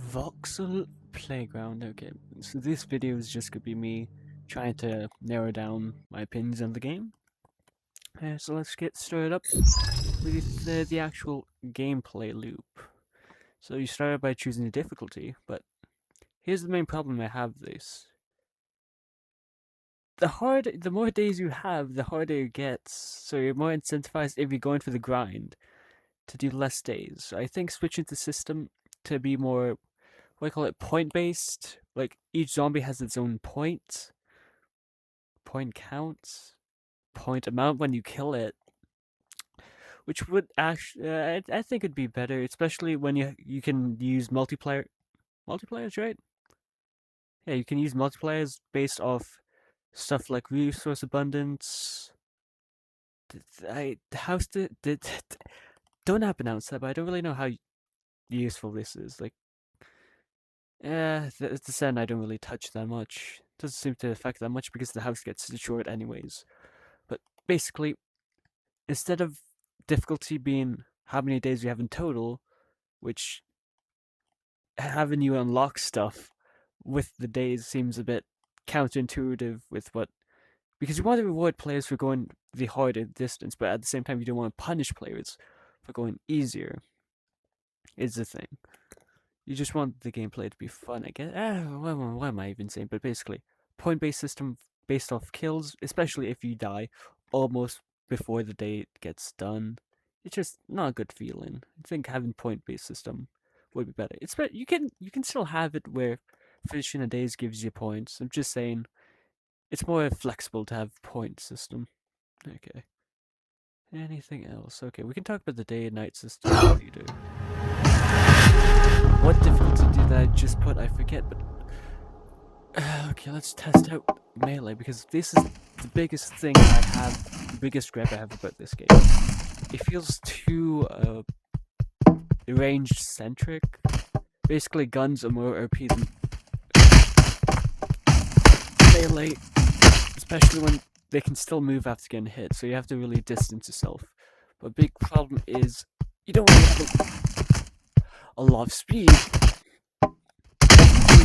Voxel Playground. Okay, so this video is just gonna be me trying to narrow down my opinions on the game. So let's get started up with the actual gameplay loop. So you start by choosing the difficulty, but here's the main problem I have with this. The more days you have, the harder it gets. So you're more incentivized if you're going for the grind to do less days. So I think switching the system to be more, what do you call it, point based. Like each zombie has its own point counts, point amount when you kill it, which would actually, I think it'd be better, especially when you can use multiplayers, right? Yeah, you can use multiplayers based off stuff like resource abundance. Don't pronounce that, but I don't really know how useful this is. Like, it's the sand I don't really touch that much. Doesn't seem to affect that much because the house gets short anyways. But basically, instead of difficulty being how many days you have in total, which having you unlock stuff with the days seems a bit counterintuitive with what, because you want to reward players for going the harder distance, but at the same time you don't want to punish players for going easier, is the thing. You just want the gameplay to be fun, I guess. What am I even saying? But basically, point-based system based off kills, especially if you die almost before the day gets done. It's just not a good feeling. I think having point-based system would be better. It's better. You can still have it where finishing a days gives you points. I'm just saying it's more flexible to have point system. Okay. Anything else? Okay, we can talk about the day and night system. What do you do? What difficulty did I just put? I forget, but okay, let's test out melee, because this is the biggest thing I have, the biggest gripe I have about this game. It feels too range centric. Basically, guns are more OP than melee, especially when they can still move after getting hit, so you have to really distance yourself. But big problem is you don't really have a lot of speed. You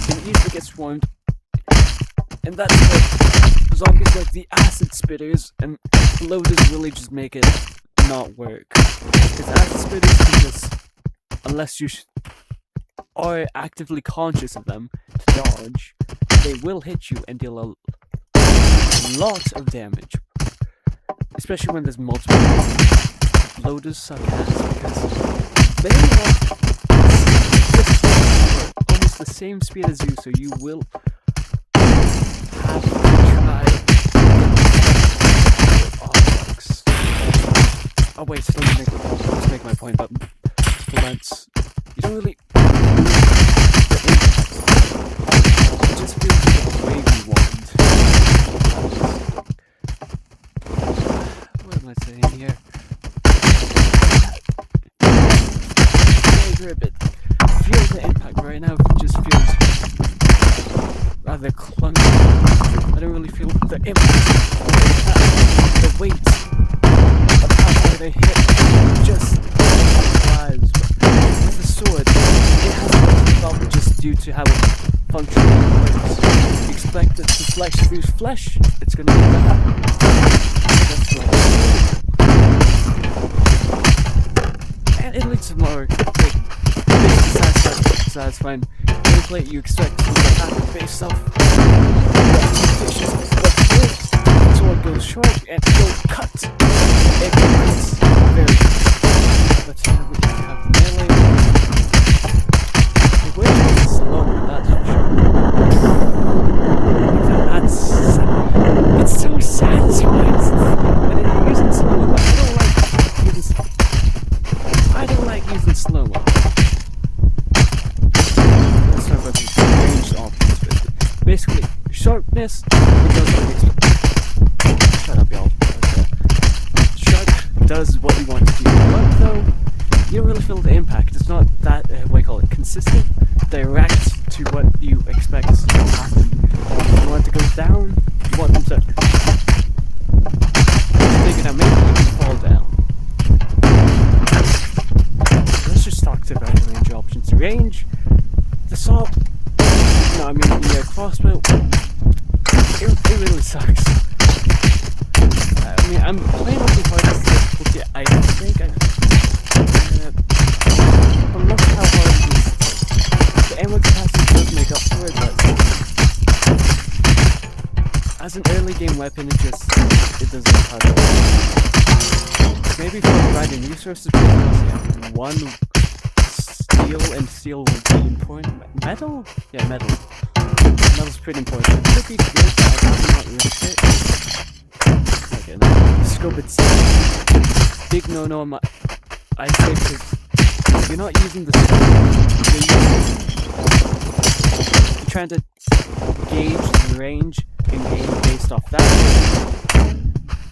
can easily get swarmed, and that's what zombies like the acid spitters and loaders really just make it not work. Because acid spitters can just, unless you are actively conscious of them to dodge, they will hit you and deal a lot of damage. Especially when there's multiple. Loaders suck ass because they are almost the same speed as you, so you will have to try objects. Oh wait, let's make my point about bullets. You don't really. It just feels like the way we want. What am I saying here? Feel the impact right now. It just feels rather clunky. I don't really feel the impact, the weight of how hard I hit. Just flies. With the sword, it has a problem just due to how it functions. You expect it to slice through flesh, it's gonna be bad. Just like so. And it leads to more satisfying gameplay. You expect to happen based off expectations. But sword goes short and go cut. It cuts very short. But we have the melee. The way it's slower, that's for sure. It's so satisfying. And it uses slow-mo. I don't like using slow-mo. Let's talk about the ranged options. Basically, sharpness, it does what you expect. Shut up, y'all. Sharp does what you want to do. But though, you don't really feel the impact. It's not that, what do you call it, consistent, direct to what you expect to happen. You want to go down, you want them to take it out, maybe you can fall down. Let's just talk about the range options. Range, The saw. No, I mean the crossbow. It really sucks. I mean, I'm playing on the hardest difficulty. I think I'm not sure how hard it is. The ammo capacity does make up for it, but as an early game weapon, it doesn't cut it. Maybe for providing resources, because one steel and steel would be important. Metal? Yeah, metal. Metal's pretty important. It could be good, but I have not risked it. Okay, no. The scope itself. Big no-no, I'd say, because you're not using the scope. You're trying to gauge the range and aim based off that.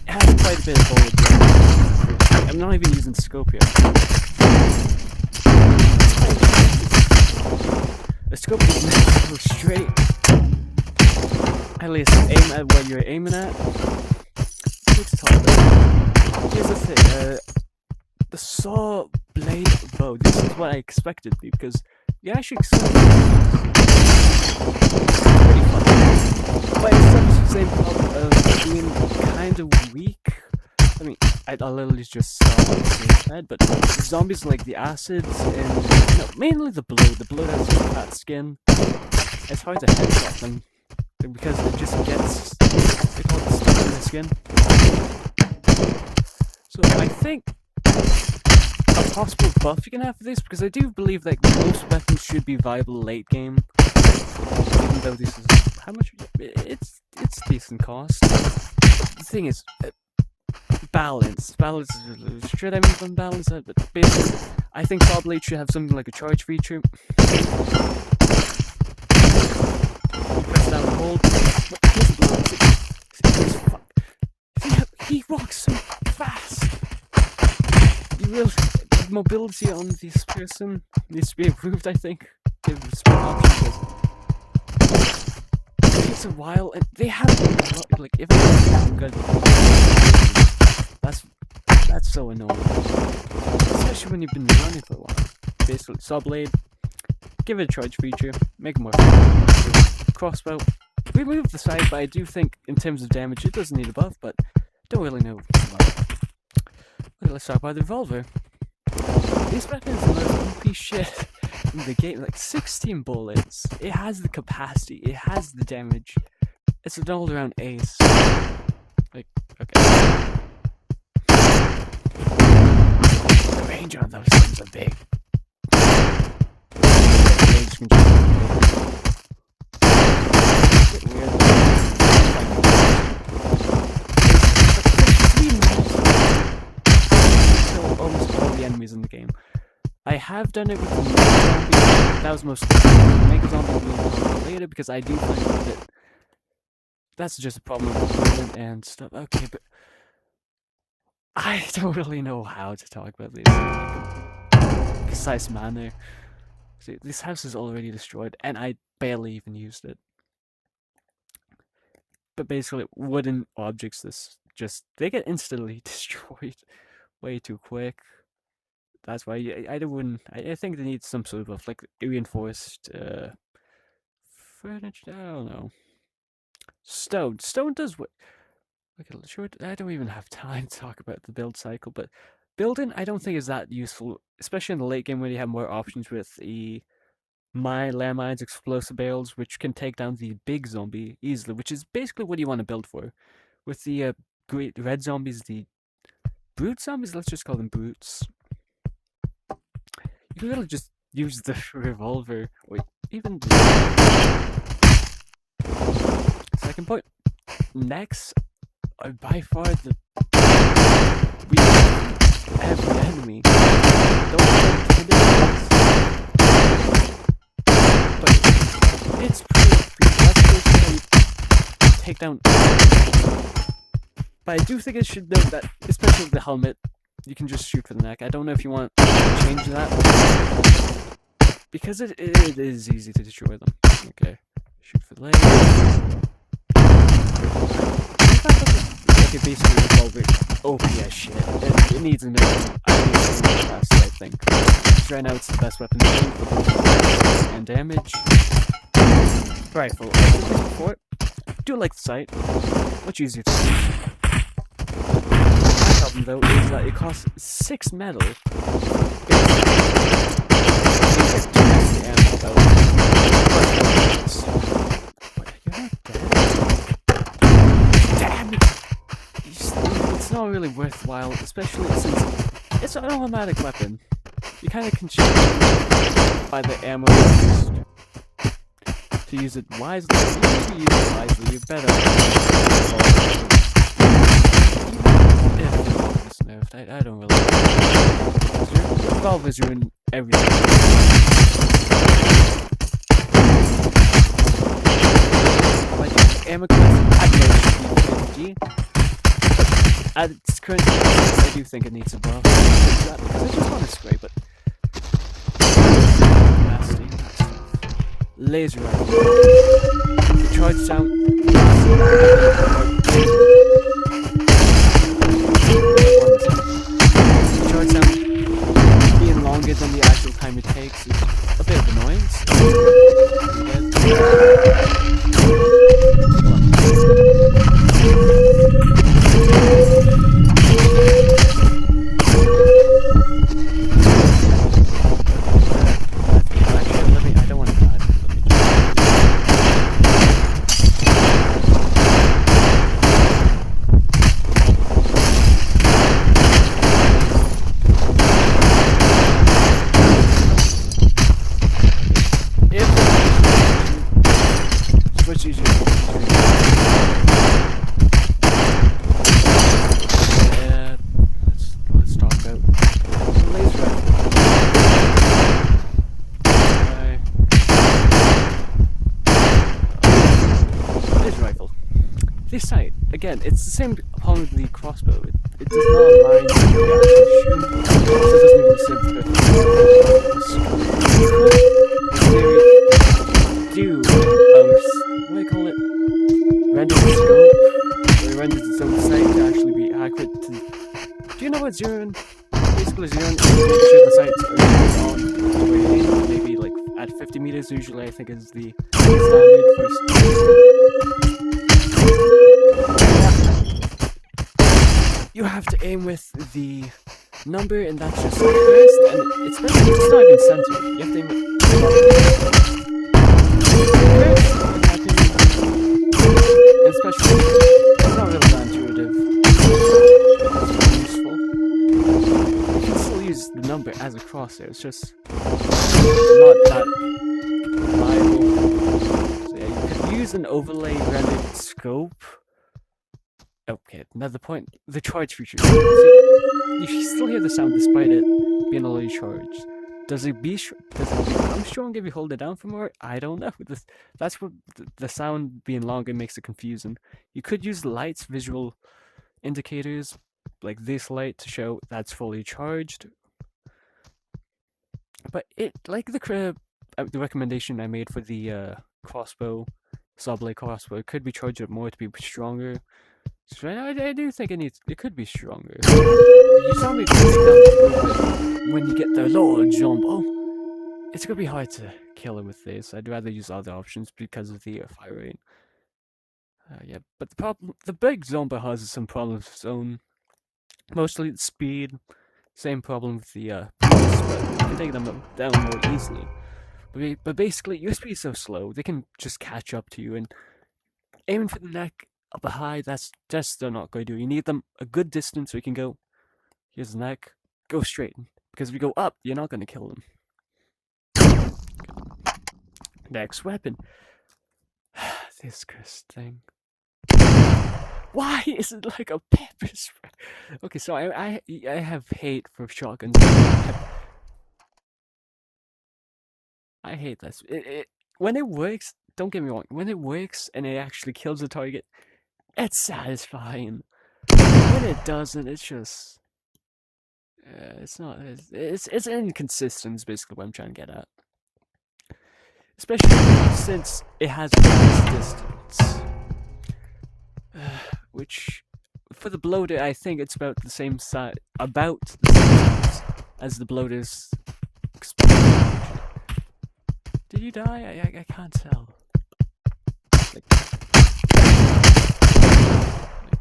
It has quite a bit of bullet range. I'm not even using scope here. The scope is meant to go straight. At least aim at what you're aiming at. Here's the thing, the saw blade bow. This is what I expected to be, because you actually see pretty fun. But it's the same problem of being kind of weak. I mean, I literally just saw his head, but the zombies like the acids and mainly the blood. The blood has a fat skin. It's hard to headshot them because it just gets stuck in the skin. So I think a possible buff you can have for this, because I do believe that most weapons should be viable late game, even though this is how much it's decent cost. The thing is, balance. Should I move on balance? But basically, I think Saw Blade should have something like a charge feature. Press down and hold. He walks so fast. Mobility on this person needs to be improved, I think. Give the speed option. It takes a while, and they have like if I'm good. That's so annoying, especially when you've been running for a while. Basically, Saw Blade, give it a charge feature, make it more fun. Crossbow, remove the sight, but I do think in terms of damage it doesn't need a buff, but don't really know. Okay, let's talk about the revolver. This weapon is the most OP shit in the game. Like 16 bullets. It has the capacity. It has the damage. It's an all-around ace. Like, okay. The range on those things are big. Kill almost all the enemies in the game. I have done it with the Mega Zombie. That was mostly Mega Zombie later, because I do find that that's just a problem with movement and stuff. Okay, but I don't really know how to talk about this in a concise manner. See, this house is already destroyed, and I barely even used it. But basically, wooden objects, they get instantly destroyed way too quick. That's why I think they need some sort of like reinforced furniture. I don't know. Stone does what? Okay, sure. I don't even have time to talk about the build cycle, but building I don't think is that useful, especially in the late game where you have more options with the landmines, explosive barrels, which can take down the big zombie easily, which is basically what you want to build for. With the great red zombies, the brute zombies, let's just call them brutes. You can really just use the revolver, or even the second point. Next, by far the weakest every enemy. Don't intimidates, but it's pretty. That's basically how you take down. But I do think it should note that, especially with the helmet, you can just shoot for the neck. I don't know if you want to change that, because it is easy to destroy them. Okay, shoot for the leg. could basically resolve it OP as shit. It needs a nerf. I need to faster, I think. So right now it's the best weapon and damage. Rifle. I've said this before. I do like the sight. Much easier to use. The problem though is that it costs 6 metal. Damn it! It's not really worthwhile, especially since it's an automatic weapon. You kind of constrained by the ammo used. To use it wisely, if you use it wisely, you better. If it's nerfed, I don't really. Revolvers ruin everything. Like ammo class at most 50. At its current status, I do think it needs a buff. Because I just want to spray, but nasty. Laser rifle. The charge sound. The charge sound being longer than the actual time it takes is a bit of annoyance. This sight, again, it's the same problem with the crossbow. It does not align with the actual shoot, so it doesn't even seem to do what do I call it? Render the scope, where it renders its own sight to actually be accurate to. Do you know what zeroing? Basically, zeroing is making sure the sights are on the way you aim, maybe like at 50 meters, usually I think is the standard first. You have to aim with the number, and that's just first, and it's not even centered. You have to aim with especially, it's not really that intuitive. It's useful. You can still use the number as a crosshair, it's just not that reliable. So yeah, you could use an overlay rendered scope. Okay, another point, the charge feature. See, you can still hear the sound despite it being already charged. Does it become strong if you hold it down for more? I don't know. That's what the sound being longer makes it confusing. You could use lights, visual indicators, like this light to show that's fully charged. But it, like the recommendation I made for the crossbow, saw blade crossbow, it could be charged up more to be stronger. So I do think it could be stronger. You saw me take down the when you get the Lord Jumbo. It's gonna be hard to kill him with this. I'd rather use other options because of the fire rate. Yeah, but the big zombie has some problems of its own. Mostly the speed. Same problem with the police, but you can take them down more easily. But basically, your speed is so slow, they can just catch up to you, and aiming for the neck up high, that's just they're not going to do. You need them a good distance so you can go, here's the neck, go straight. Because if you go up, you're not going to kill them. Next weapon. This cursed thing. Why is it like a pepper spray? Okay, so I have hate for shotguns. I hate this. When it works, don't get me wrong, when it works and it actually kills the target, it's satisfying. When it doesn't, it's just it's not. It's inconsistent. Is basically what I'm trying to get at. Especially since it has max distance, which For the bloater, I think it's about the same size as the bloater's explosion. Did you die? I can't tell. Like,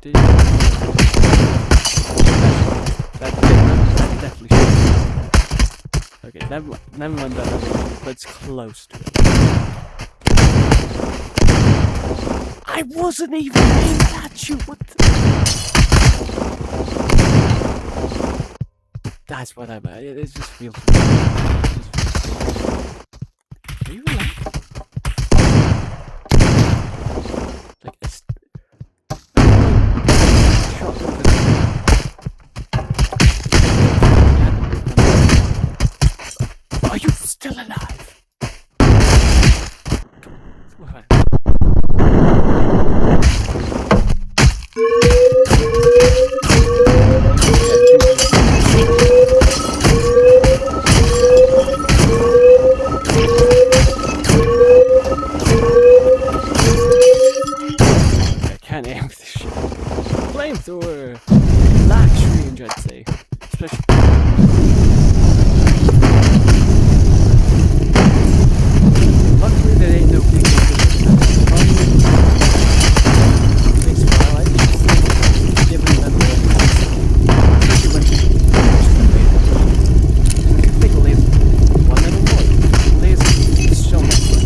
did you? That definitely should. Okay, never mind that, but it's close to it. I wasn't even aiming at you. What the? That's what I'm at. It just feels. Are you alive? Like it's. Are you still alive? What? Flamethrower! Black range, I'd say. Especially. Luckily, there ain't no big takes a while. I just giving them the. Especially when. I think laser. One little more. Laser is so much fun.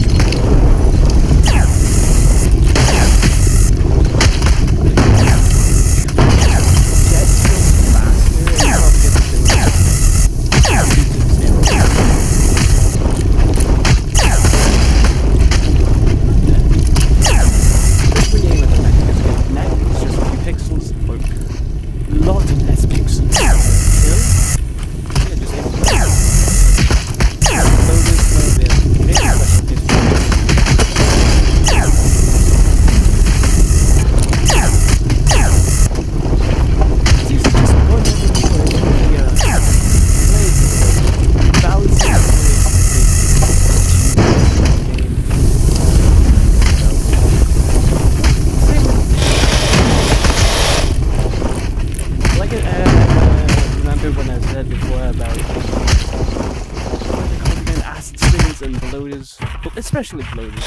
Especially bloaters.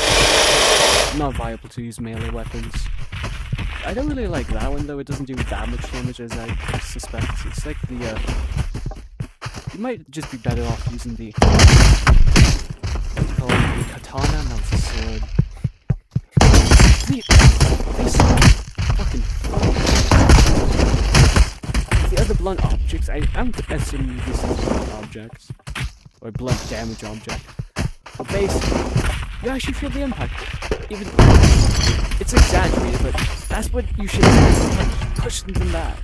Not viable to use melee weapons. I don't really like that one though, it doesn't do that much damage as I suspect. It's like the you might just be better off using the what's it called? The katana? No, it's a sword. These fucking the other blunt objects, I'm assuming this is blunt objects. Or blunt damage object. But basically, you actually feel the impact. Even it's exaggerated, but that's what you should do. Push them back.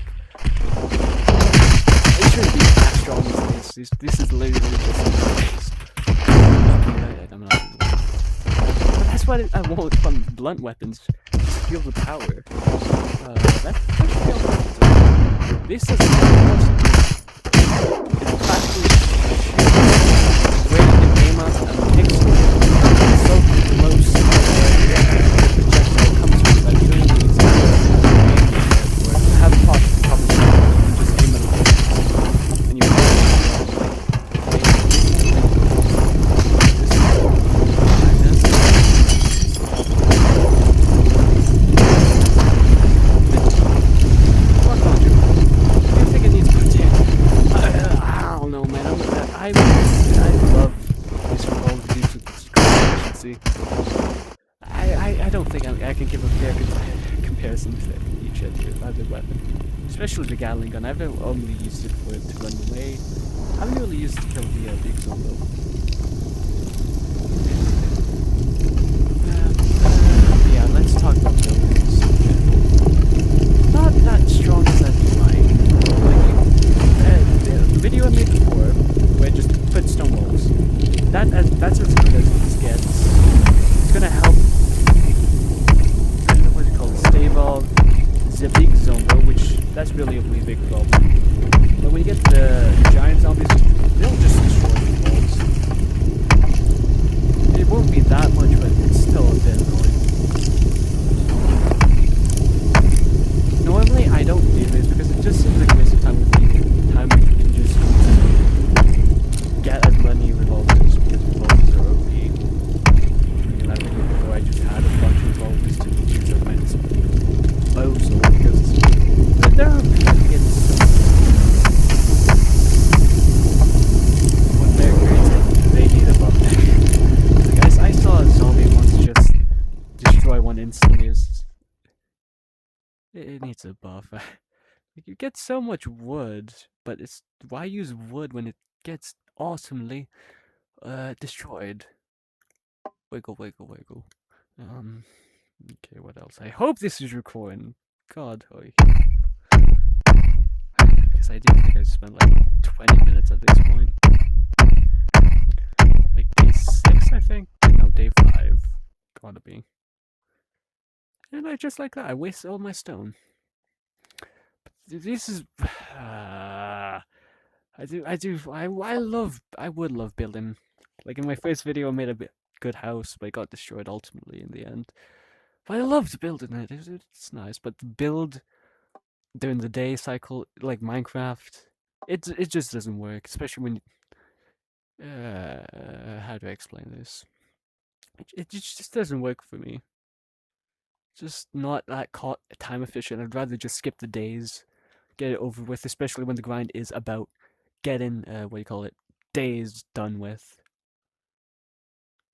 It shouldn't be that strong as this. This is literally just okay, I'm not. But that's what I want from blunt weapons. Just feel the power. That should be all right. This doesn't make awesome. It practically where you can aim up and pixel so close the projectile comes from that you don't even need to have proper sight, you just aim at it and you I don't think I can give a fair comparison to each other weapon. Especially the Gatling gun. I've only used it for it to run away. I haven't really used it to kill the big zone though. Yeah, let's talk about buildings in general. Not that strong as I'd like. The video I made before, where I just put stone walls. That's as good as this gets. It's gonna help. What is it called? Stave off the big zombie, which that's really a really big problem. But when you get the giant zombies, they'll just destroy the walls. It won't be that much, but it's still a bit annoying. Normally, I don't do It needs a buff. You get so much wood, but it's why use wood when it gets awesomely destroyed? Wiggle, wiggle, wiggle. Okay, what else? I hope this is recording. God, because I do think I spent like 20 minutes at this point. Like day 6, I think? No, day 5. Gotta be. And I just like that, I wasted all my stone. But this is... I would love building. Like in my first video, I made a good house, but it got destroyed ultimately in the end. But I loved building it. It's nice. But the build during the day cycle, like Minecraft, it just doesn't work. Especially when, how do I explain this? It just doesn't work for me. Just not that time efficient. I'd rather just skip the days, get it over with. Especially when the grind is about getting days done with.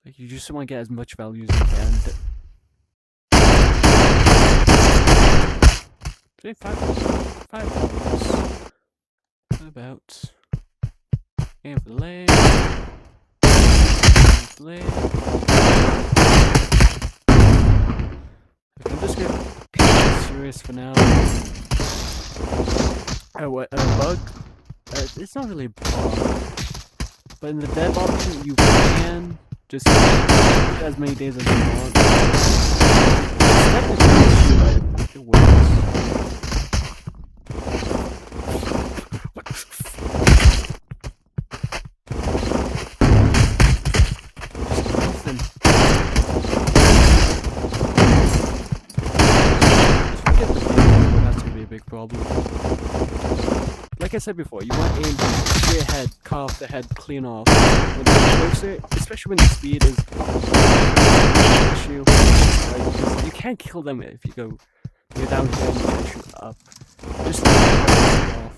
Like you just want to get as much value as you can. Okay, $5. About. Aim for the leg. Aim for the leg. Okay, I'm just gonna be serious for now. A bug? It's not really a bug. But in the dev option, you can just put as many days as you want. Technically, it works. What the nothing. That's gonna be a big problem. Like I said before, you want to aim straight ahead, cut off the head, clean off. When you get closer, especially when the speed is an issue, because you can't kill them if you go you're down here and you can shoot up. Just off.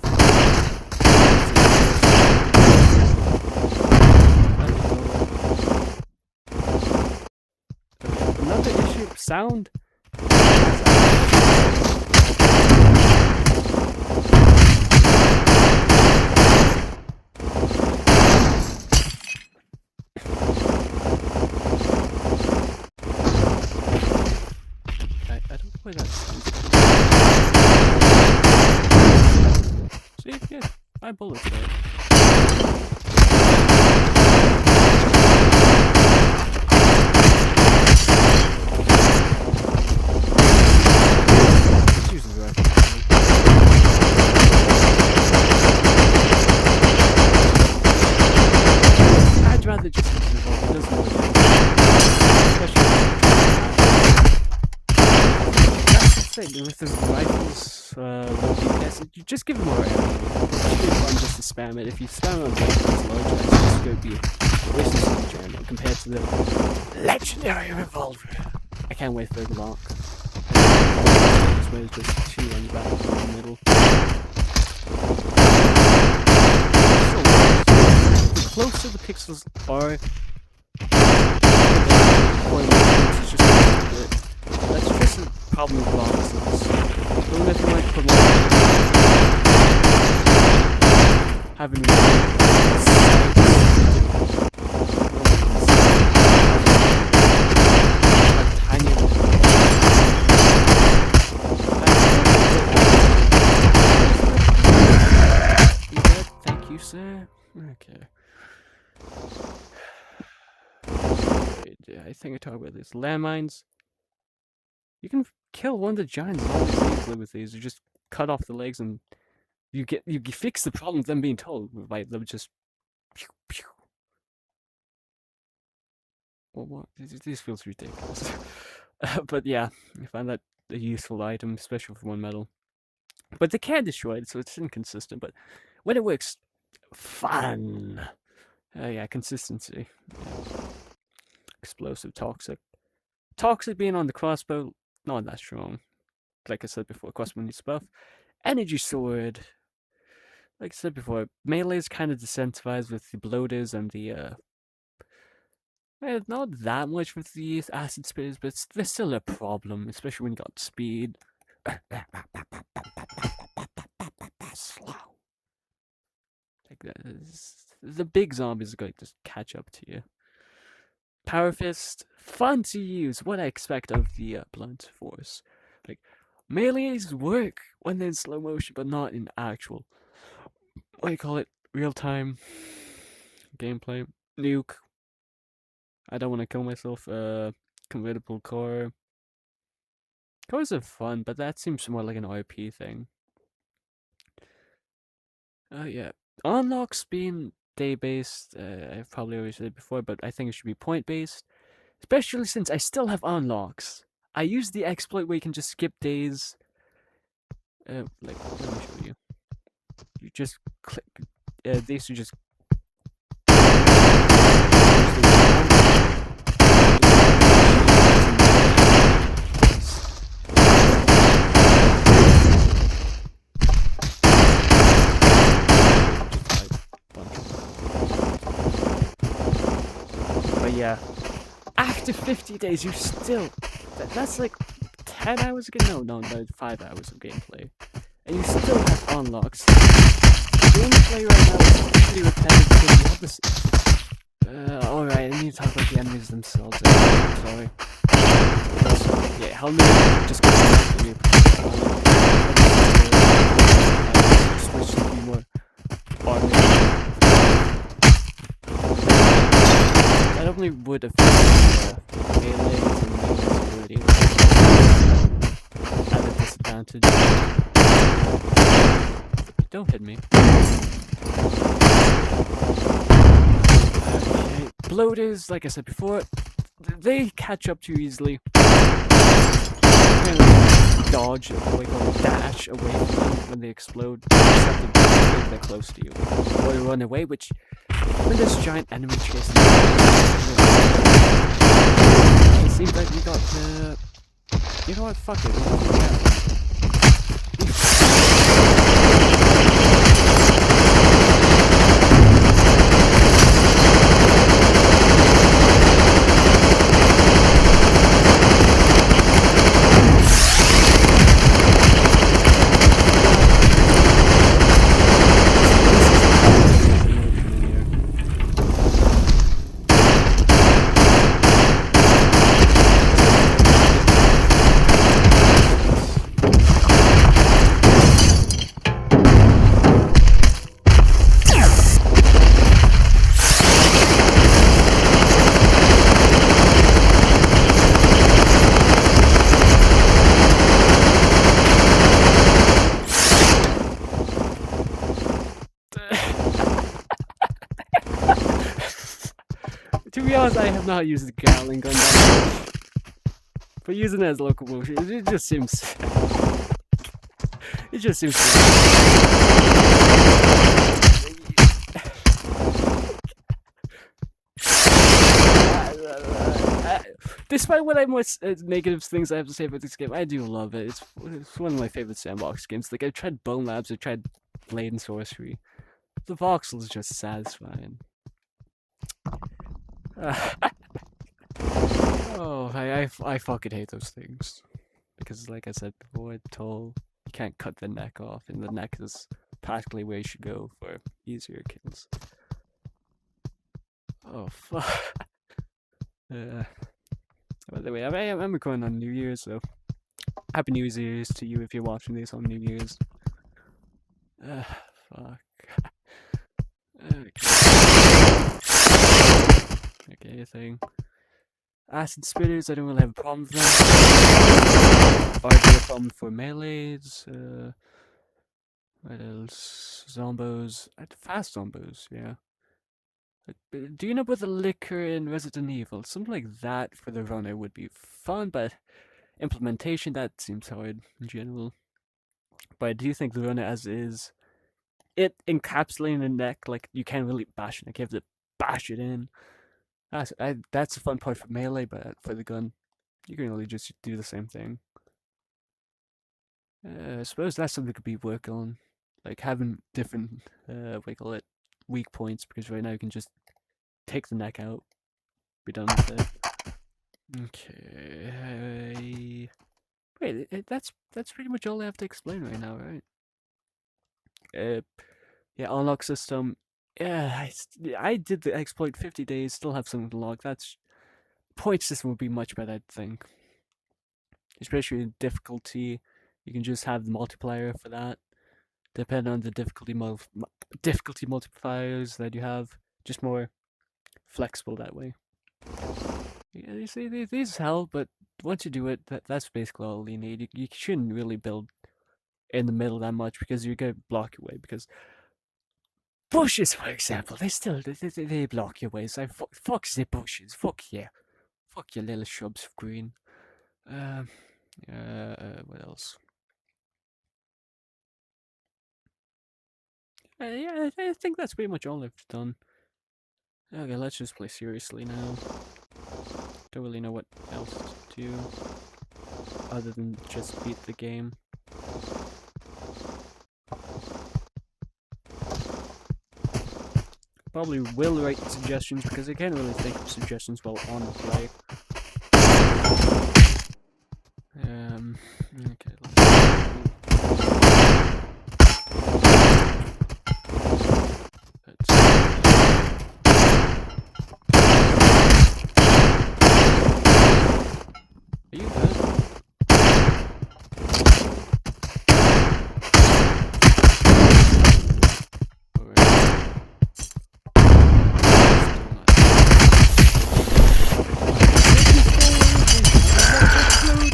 Okay, another issue, sound. Where that sounds. See, yeah, 5 bullets there. Let's use the rifle. I'd rather just use the rifle, it doesn't work. Especially with the rifles, low DPS, you just give them more ammo. It's really fun just to spam it. If you spam it on the low chance, it's just going to be wasting so much ammo compared to the legendary revolver. I can't wait for the lock. This way is just 2 on the back in the middle. The closer the pixels are, it's just that's just a problem with boxes. Don't let like put having tiny. You good? Thank you, sir. Okay. I think I talked about this. Landmines. You can kill one of the giants easily with these. You just cut off the legs and you fix the problem of them being told by them just pew, pew. Well, what? This feels ridiculous. But yeah, I find that a useful item, especially for 1 metal. But they can destroy it, so it's inconsistent. But when it works, fun. Yeah, consistency. Explosive, toxic. Toxic being on the crossbow, not that strong. Like I said before, crossbow needs buff. Energy sword. Like I said before, melee is kind of decentralized with the bloaters and the not that much with the acid spitters, but there's still a problem, especially when you got speed. Slow. Like the big zombies are going to catch up to you. Power Fist, fun to use. What I expect of the blunt force. Like melees work when they're in slow motion, but not in actual. What do you call it? Real time gameplay. Nuke. I don't want to kill myself. Convertible core. Cores are fun, but that seems more like an RP thing. Yeah. Unlocks being day based. I've probably already said it before, but I think it should be point based. Especially since I still have unlocks. I use the exploit where you can just skip days. Like, let me show you. You just click. These are just. But yeah, after 50 days, you still. That's like 10 hours of game. No, 5 hours of gameplay. And you still have unlocks. Gameplay right now is pretty repetitive because you have this. Alright, I need to talk about the enemies themselves. Sorry. Yeah, helmet just goes to you. Switch to be more automated. That only would affect melees and invisibility at a disadvantage. Don't hit me. Okay. Bloaters, like I said before, they catch up too easily. Dodge, like or dash away from them when they explode, except if they're close to you. Or run away, which when there's giant enemy chasing you, it seems like we got the. You know what? Fuck it. To be honest, I have not used the Gatling gun that much. But using it as locomotion, it just seems. It just seems. Despite what I most negative things I have to say about this game, I do love it. It's one of my favorite sandbox games. Like I've tried Bone Labs, I've tried Blade and Sorcery. The voxel is just satisfying. Oh, I fucking hate those things. Because like I said before, Toll, you can't cut the neck off, and the neck is practically where you should go for easier kills. Oh, fuck. By the way, I'm recording on New Year's, so Happy New Year's to you if you're watching this on New Year's. Fuck. Okay, thing. Acid spitters, I don't really have a problem with them. Are a problem for melees. What else? Zombos. Fast zombos, yeah. Do you know about the liquor in Resident Evil? Something like that for the runner would be fun, but implementation, that seems hard in general. But I do think the runner as is, it encapsulating the neck, like you can't really bash it, like you have to bash it in. That's a fun part for melee, but for the gun, you can really just do the same thing. I suppose that's something that could be worked on, like having different, what do you call it, weak points, because right now you can just take the neck out, be done with it. Okay, Wait, that's pretty much all I have to explain right now, right? Yeah, unlock system. Yeah, I did the exploit 50 days, still have something to log. That's point system would be much better, I think. Especially in difficulty, you can just have the multiplier for that. Depending on the difficulty multipliers that you have, just more flexible that way. Yeah, you see, these help, but once you do it, that's basically all you need. You shouldn't really build in the middle that much because you're gonna block your way. Because bushes, for example, they block your way. So fuck the bushes. Fuck yeah. Fuck your little shrubs of green. What else? Yeah, I think that's pretty much all I've done. Okay, let's just play seriously now. Don't really know what else to do other than just beat the game. Probably will write suggestions because I can't really think of suggestions while on the play. Okay. Are you good?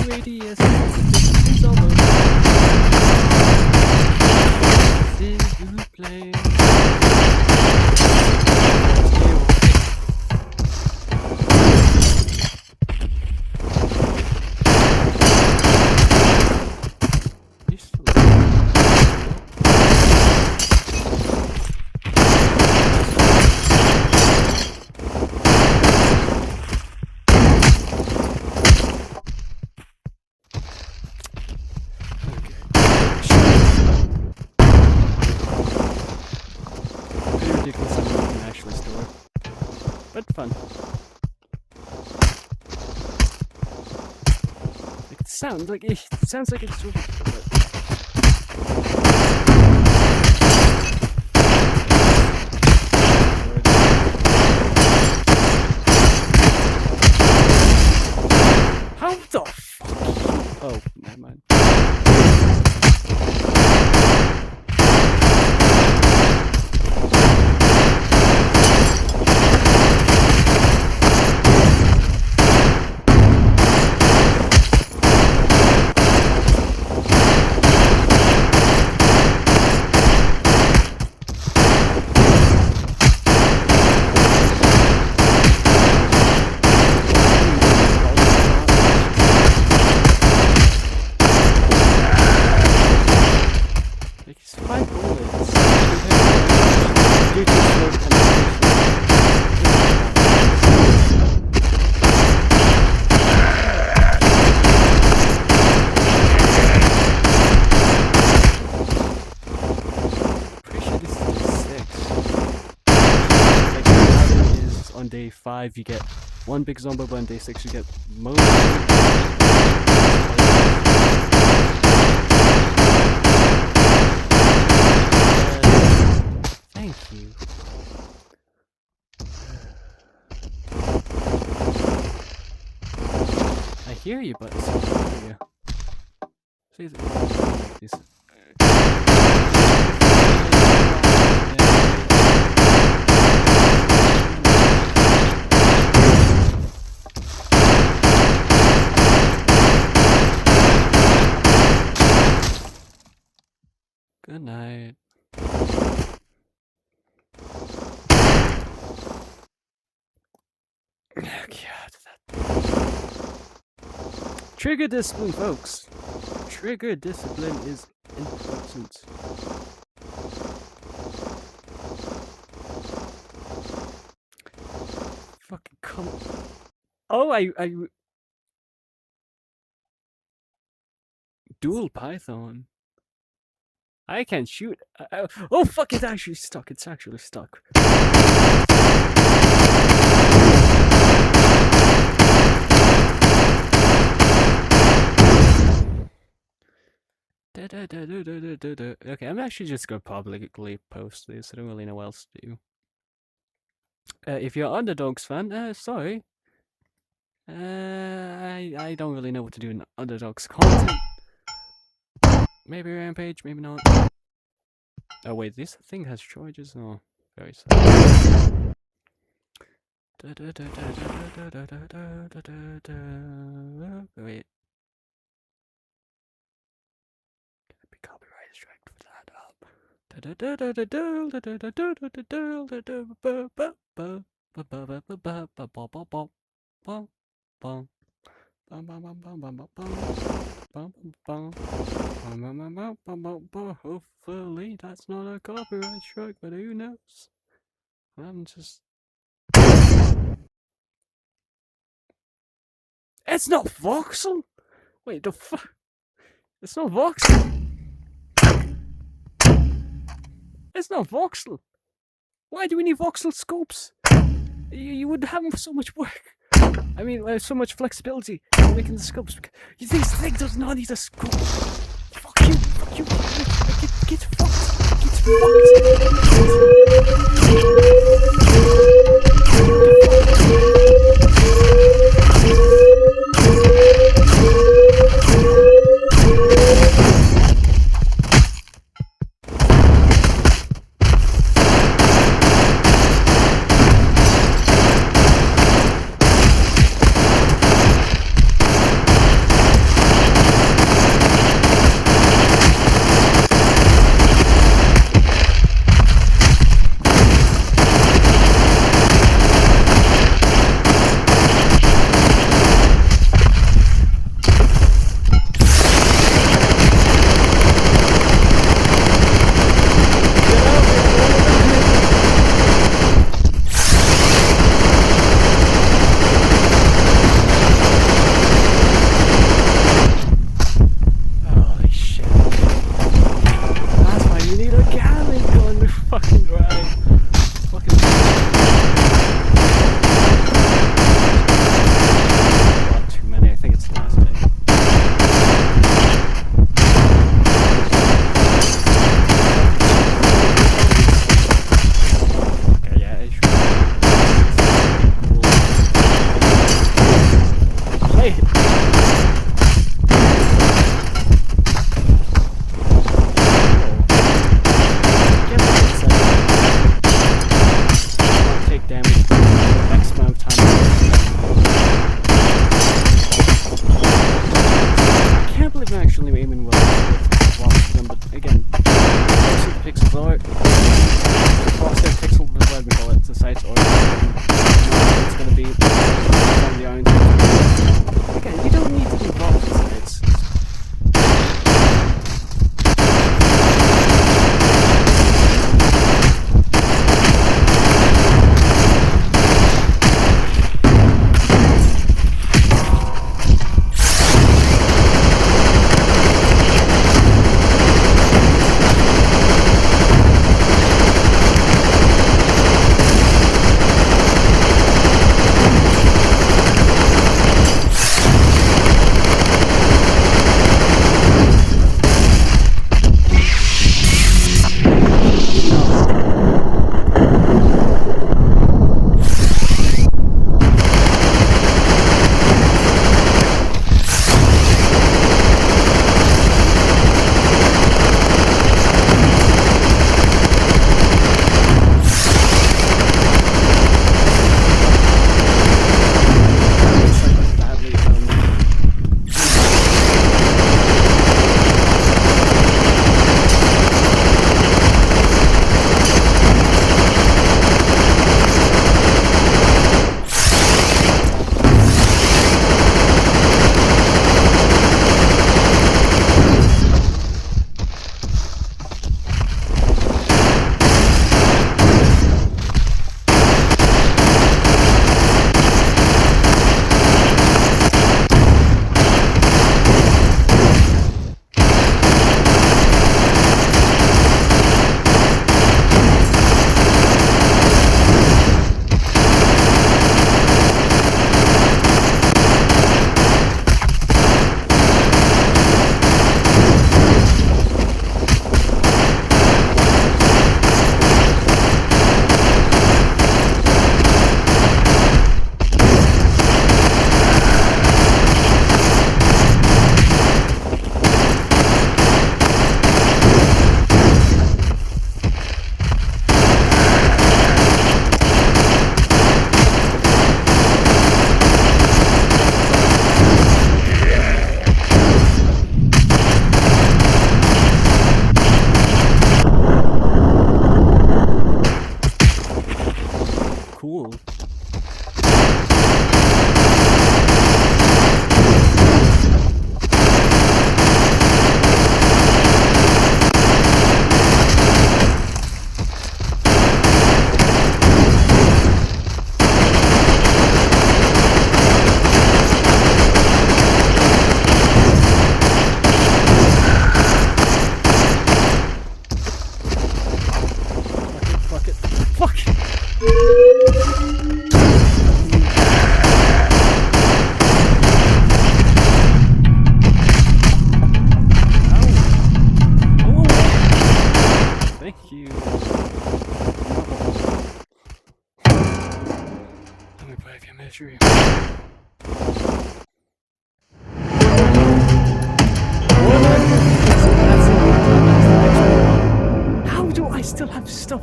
Radius is almost. This is who play. But fun. It sounds like it's sort of. How the fuck? Oh, never mind. On day 5 you get one big zombie, but on day 6 you get most. Thank you. I hear you, but yeah. See these. Good night. God, trigger discipline, folks. Trigger discipline is important. Fucking come. Oh, I dual Python. I can't shoot. Oh fuck! It's actually stuck. It's actually stuck. Okay, I'm actually just gonna publicly post this. I don't really know what else to do. If you're Underdogs fan, sorry. I don't really know what to do in Underdogs content. Maybe Rampage, maybe not. Oh wait, this thing has charges? Oh, very sad. Wait. Be copyright strike for that up. Hopefully that's not a copyright strike, but who knows? I'm just. It's not Voxel! Wait, the fuck? It's not Voxel! It's not Voxel! Why do we need Voxel scopes? You would have so much work. I mean, so much flexibility in making the scopes. This thing does not need a scope. Fuck you, fuck you, get fucked, get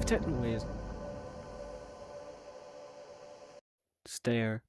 technically, stare.